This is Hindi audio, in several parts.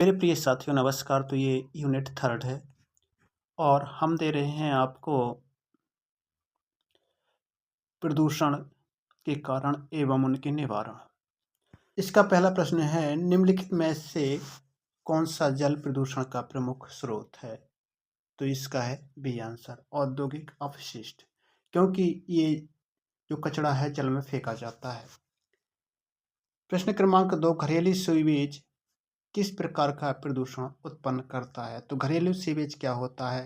मेरे प्रिय साथियों नमस्कार। तो ये यूनिट 3 है और हम दे रहे हैं आपको प्रदूषण के कारण एवं उनके निवारण। इसका पहला प्रश्न है, निम्नलिखित में से कौन सा जल प्रदूषण का प्रमुख स्रोत है? तो इसका है बी आंसर, औद्योगिक अपशिष्ट, क्योंकि ये जो कचरा है जल में फेंका जाता है। प्रश्न क्रमांक 2, घरेलू सीवेज किस प्रकार का प्रदूषण उत्पन्न करता है? तो घरेलू सीवेज क्या होता है?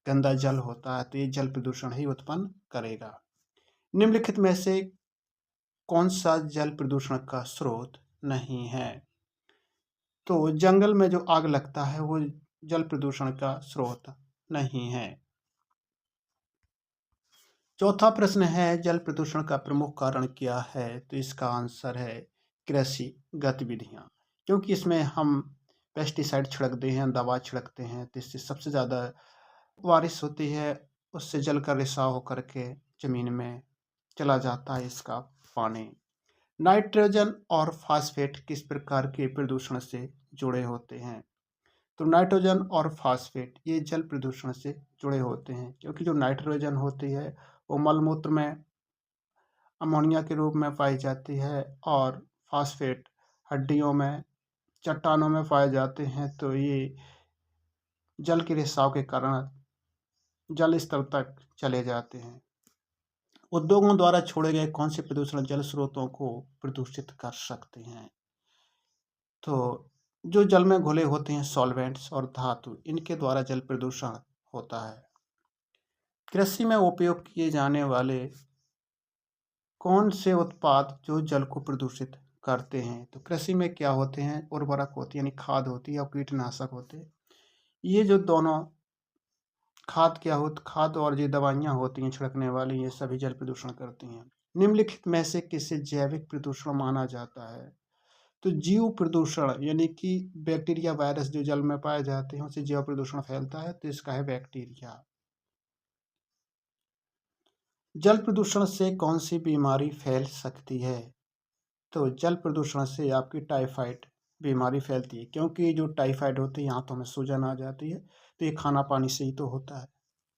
गंदा जल होता है, तो ये जल प्रदूषण ही उत्पन्न करेगा। निम्नलिखित में से कौन सा जल प्रदूषण का स्रोत नहीं है? तो जंगल में जो आग लगता है वो जल प्रदूषण का स्रोत नहीं है। चौथा प्रश्न है, जल प्रदूषण का प्रमुख कारण क्या है? तो इसका आंसर है कृषि गतिविधियां, क्योंकि इसमें हम पेस्टिसाइड छिड़कते हैं, दवा छिड़कते हैं, तो इससे सबसे ज़्यादा बारिश होती है, उससे जल का रिसाव होकर के जमीन में चला जाता है इसका पानी। नाइट्रोजन और फास्फेट किस प्रकार के प्रदूषण से जुड़े होते हैं? तो नाइट्रोजन और फास्फेट ये जल प्रदूषण से जुड़े होते हैं, क्योंकि जो नाइट्रोजन होती है वो मलमूत्र में अमोनिया के रूप में पाई जाती है और फास्फेट हड्डियों में, चट्टानों में पाए जाते हैं। तो ये जल के रिसाव के कारण जल स्तर तक चले जाते हैं। उद्योगों द्वारा छोड़े गए कौन से प्रदूषण जल स्रोतों को प्रदूषित कर सकते हैं? तो जो जल में घुले होते हैं सॉल्वेंट्स और धातु, इनके द्वारा जल प्रदूषण होता है। कृषि में उपयोग किए जाने वाले कौन से उत्पाद जो जल को प्रदूषित करते हैं? तो कृषि में क्या होते हैं? उर्वरक होती है, यानी खाद होती है, और कीटनाशक होते हैं। ये जो दोनों खाद और ये दवाइयाँ होती हैं छिड़कने वाली, ये सभी जल प्रदूषण करती हैं। निम्नलिखित में से किसे जैविक प्रदूषण माना जाता है? तो जीव प्रदूषण, यानी कि बैक्टीरिया वायरस जो जल में पाए जाते हैं, उससे जैव प्रदूषण फैलता है, तो इसका है बैक्टीरिया। जल प्रदूषण से कौन सी बीमारी फैल सकती है? तो जल प्रदूषण से आपकी टाइफाइड बीमारी फैलती है, क्योंकि जो टाइफाइड होती है आंतों में सूजन आ जाती है, तो ये खाना पानी से ही तो होता है।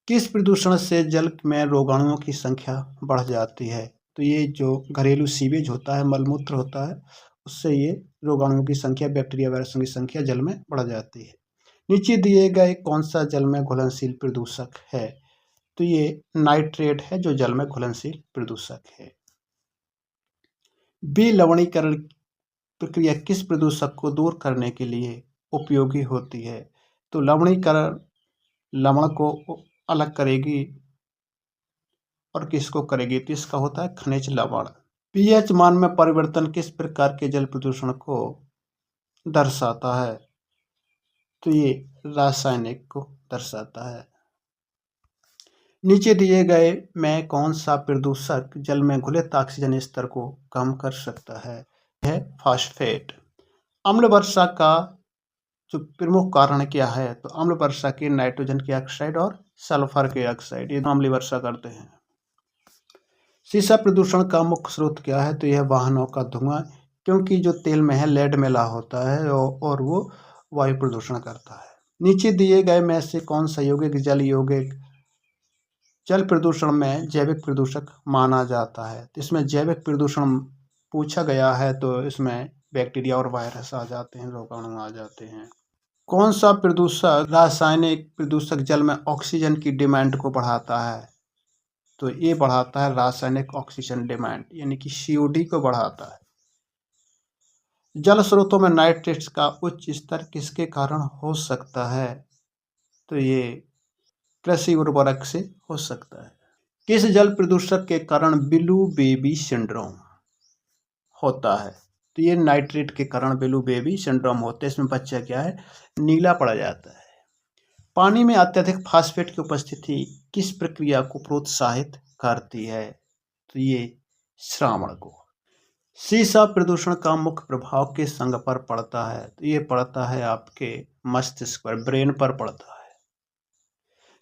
किस प्रदूषण से जल में रोगाणुओं की संख्या बढ़ जाती है? तो ये जो घरेलू सीवेज होता है, मलमूत्र होता है, उससे ये रोगाणुओं की संख्या, बैक्टीरिया वायरसों की संख्या जल में बढ़ जाती है। नीचे दिए गए कौन सा जल में घुलनशील प्रदूषक है? तो ये नाइट्रेट है जो जल में घुलनशील प्रदूषक है। विलवणीकरण प्रक्रिया किस प्रदूषक को दूर करने के लिए उपयोगी होती है? तो लवणीकरण लवण को अलग करेगी और किसको करेगी? तो इसका होता है खनिज लवण। पीएच मान में परिवर्तन किस प्रकार के जल प्रदूषण को दर्शाता है? तो ये रासायनिक को दर्शाता है। नीचे दिए गए में कौन सा प्रदूषक जल में घुलित ऑक्सीजन स्तर को कम कर सकता है? है फास्फेट। अम्ल वर्षा का जो प्रमुख कारण क्या है? तो अम्ल वर्षा के नाइट्रोजन के ऑक्साइड और सल्फर के ऑक्साइड, ये अम्ल वर्षा करते हैं। सीसा प्रदूषण का मुख्य स्रोत क्या है? तो यह वाहनों का धुआं, क्योंकि जो तेल में है लेड मिला होता है और वो वायु प्रदूषण करता है। नीचे दिए गए में से कौन सा यौगिक जल प्रदूषण में जैविक प्रदूषक माना जाता है? तो इसमें जैविक प्रदूषण पूछा गया है, तो इसमें बैक्टीरिया और वायरस आ जाते हैं, रोगाणु आ जाते हैं। कौन सा प्रदूषक रासायनिक प्रदूषक जल में ऑक्सीजन की डिमांड को बढ़ाता है? तो ये बढ़ाता है रासायनिक ऑक्सीजन डिमांड, यानी कि सीओडी को बढ़ाता है। जल स्रोतों में नाइट्रेट्स का उच्च स्तर किसके कारण हो सकता है? तो ये कृषि उर्वरक से हो सकता है। किस जल प्रदूषक के कारण ब्लू बेबी सिंड्रोम होता है? तो ये नाइट्रेट के कारण ब्लू बेबी सिंड्रोम होता है। इसमें बच्चा क्या है, नीला पड़ जाता है। पानी में अत्यधिक फास्फेट की उपस्थिति किस प्रक्रिया को प्रोत्साहित करती है? तो ये श्रावण को। सीसा प्रदूषण का मुख्य प्रभाव किस अंग पर पड़ता है? तो ये पड़ता है आपके मस्तिष्क पर, ब्रेन पर पड़ता है।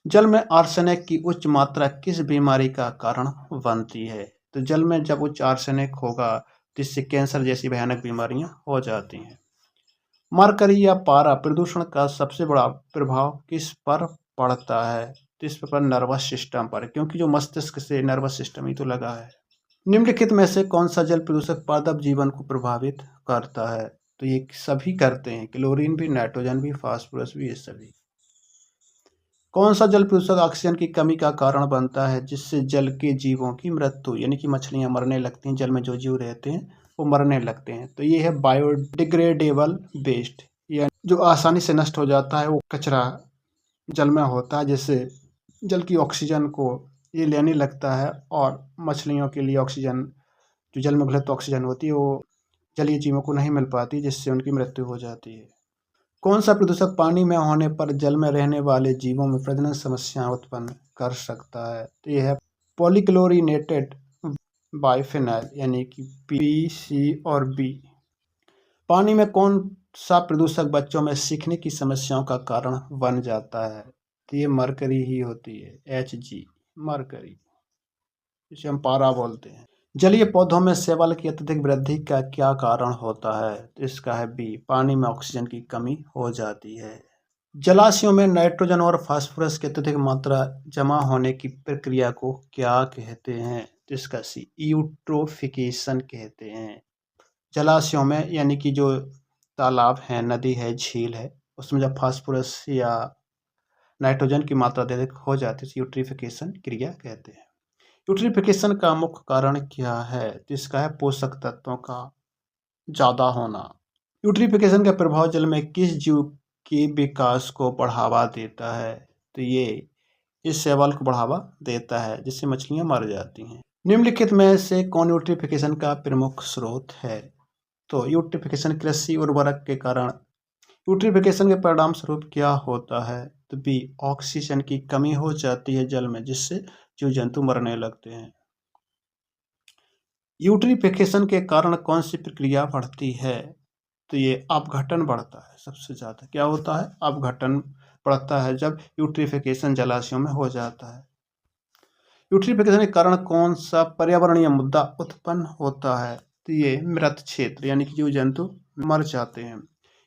जल में आर्सेनिक की उच्च मात्रा किस बीमारी का कारण बनती है? तो जल में जब उच्च आर्सेनिक होगा तो इससे कैंसर जैसी भयानक बीमारियां हो जाती हैं। मरकरी या पारा प्रदूषण का सबसे बड़ा प्रभाव किस पर पड़ता है? तो इस पर नर्वस सिस्टम पर, क्योंकि जो मस्तिष्क से नर्वस सिस्टम ही तो लगा है। निम्नलिखित में से कौन सा जल प्रदूषक पादप जीवन को प्रभावित करता है? तो ये सभी करते हैं, क्लोरीन भी, नाइट्रोजन भी, फास्फोरस भी, ये सभी। कौन सा जल प्रदूषक ऑक्सीजन की कमी का कारण बनता है, जिससे जल के जीवों की मृत्यु, यानी कि मछलियां मरने लगती हैं, जल में जो जीव रहते हैं वो मरने लगते हैं? तो ये है बायोडिग्रेडेबल वेस्ट, या जो आसानी से नष्ट हो जाता है, वो कचरा जल में होता है, जिससे जल की ऑक्सीजन को ये लेने लगता है, और मछलियों के लिए ऑक्सीजन, जो जल में घुलत ऑक्सीजन होती है, वो जलीय जीवों को नहीं मिल पाती, जिससे उनकी मृत्यु हो जाती है। कौन सा प्रदूषक पानी में होने पर जल में रहने वाले जीवों में प्रजनन समस्याएं उत्पन्न कर सकता है? तो यह है पॉलीक्लोरिनेटेड बाइफेनाइल, यानी कि पी, सी और बी। पानी में कौन सा प्रदूषक बच्चों में सीखने की समस्याओं का कारण बन जाता है? तो ये मरकरी ही होती है, Hg, मरकरी, जिसे हम पारा बोलते हैं। जलीय पौधों में शैवाल की अत्यधिक वृद्धि का क्या कारण होता है? तो इसका है बी, पानी में ऑक्सीजन की कमी हो जाती है। जलाशयों में नाइट्रोजन और फास्फोरस की अत्यधिक मात्रा जमा होने की प्रक्रिया को क्या कहते हैं? तो इसका सी, यूट्रोफिकेशन कहते हैं। जलाशयों में, यानी कि जो तालाब है, नदी है, झील है, उसमें जब फास्फोरस या नाइट्रोजन की मात्रा अधिक हो जाती है, यूट्रिफिकेशन क्रिया कहते हैं। यूट्रिफिकेशन का मुख्य कारण क्या है? जिसका है पोषक तत्वों का ज़्यादा होना। यूट्रिफिकेशन का प्रभाव जल में किस जीव के विकास को बढ़ावा देता है? तो ये इस शैवाल को बढ़ावा देता है, जिससे मछलियां मर जाती हैं। निम्नलिखित में से कौन यूट्रिफिकेशन का प्रमुख स्रोत है? तो यूट्रिफिकेशन कृषि उर्वरक के कारण, यूट्रिफिकेशन के परिणाम स्वरूप क्या होता है? तो बी, ऑक्सीजन की कमी हो जाती है जल में, जिससे जीव जंतु मरने लगते हैं। यूट्रिफिकेशन के कारण कौन सी प्रक्रिया बढ़ती है? तो ये अपघटन बढ़ता है सबसे ज़्यादा। क्या होता है? अपघटन बढ़ता है जब यूट्रिफिकेशन जलाशयों में हो जाता है। यूट्रिफिकेशन के कारण कौन सा पर्यावरणीय मुद्दा उत्पन्न होता है? तो ये मृत क्षेत्र, यानी कि जीव जंतु मर जाते हैं।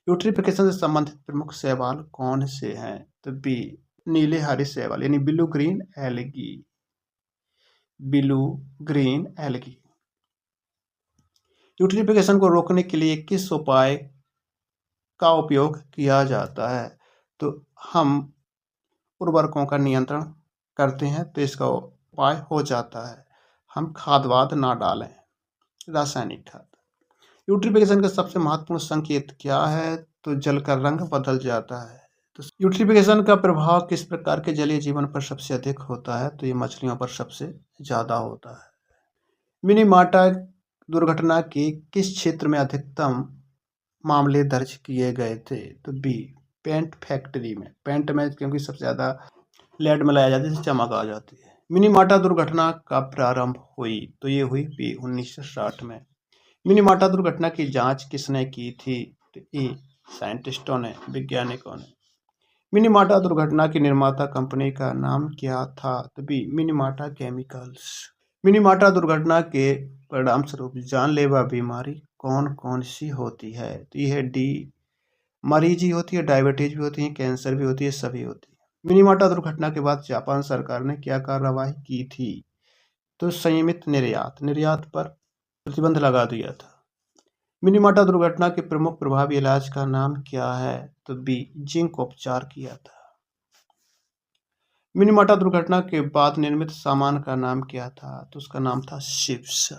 यूट्रिफिकेशन से संबंधित प्रमुख शैवाल कौन से हैं? तो बी, नीले हरे शैवाल, यानी blue green algae, blue green algae. Eutrophication को रोकने के लिए किस उपाय का उपयोग किया जाता है? तो हम उर्वरकों का नियंत्रण करते हैं, तो इसका उपाय हो जाता है, हम खादवाद ना डालें, रासायनिक खाद। यूट्रिफिकेशन का सबसे महत्वपूर्ण संकेत क्या है? तो जल का रंग बदल जाता है। तो यूट्रिफिकेशन का प्रभाव किस प्रकार के जलीय जीवन पर सबसे अधिक होता है? तो ये मछलियों पर सबसे ज़्यादा होता है। मिनीमाटा दुर्घटना के किस क्षेत्र में अधिकतम मामले दर्ज किए गए थे? तो बी, पेंट फैक्ट्री में। पेंट में क्योंकि सबसे ज़्यादा लेड मिलाया जाता है, जिससे चमक आ जाती है। मिनीमाटा दुर्घटना कब प्रारंभ हुई? तो ये हुई बी, 1960 में। मिनीमाटा दुर्घटना की जांच किसने की थी? तो ए, साइंटिस्टों ने, वैज्ञानिकों ने। मिनीमाटा दुर्घटना की निर्माता कंपनी का नाम क्या था? तो बी, मिनीमाटा केमिकल्स। मिनीमाटा दुर्घटना के परिणाम स्वरूप जानलेवा बीमारी कौन कौन सी होती है? तो यह डी, मरीजी होती है, डायबिटीज भी होती है, कैंसर भी होती है, सभी होती है। मिनीमाटा दुर्घटना के बाद जापान सरकार ने क्या कार्रवाई की थी? तो संयमित निर्यात पर प्रतिबंध लगा दिया था। मिनीमाटा दुर्घटना के प्रमुख प्रभावी इलाज का नाम क्या है? तो बी, जिंक उपचार किया था। मिनीमाटा दुर्घटना के बाद निर्मित सामान का नाम क्या था? तो उसका नाम था शिप्स।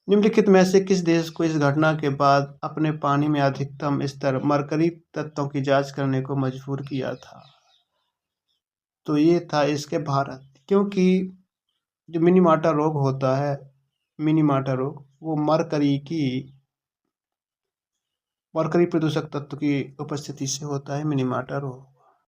निम्नलिखित में से किस देश को इस घटना के बाद अपने पानी में अधिकतम स्तर मरकरी तत्वों की जांच करने को मजबूर किया था? तो ये था इसके भारत, क्योंकि जो मिनीमाटा रोग होता है, मिनीमाटा रोग, वो मरकरी प्रदूषक तत्व की उपस्थिति से होता है, मिनीमाटा रोग।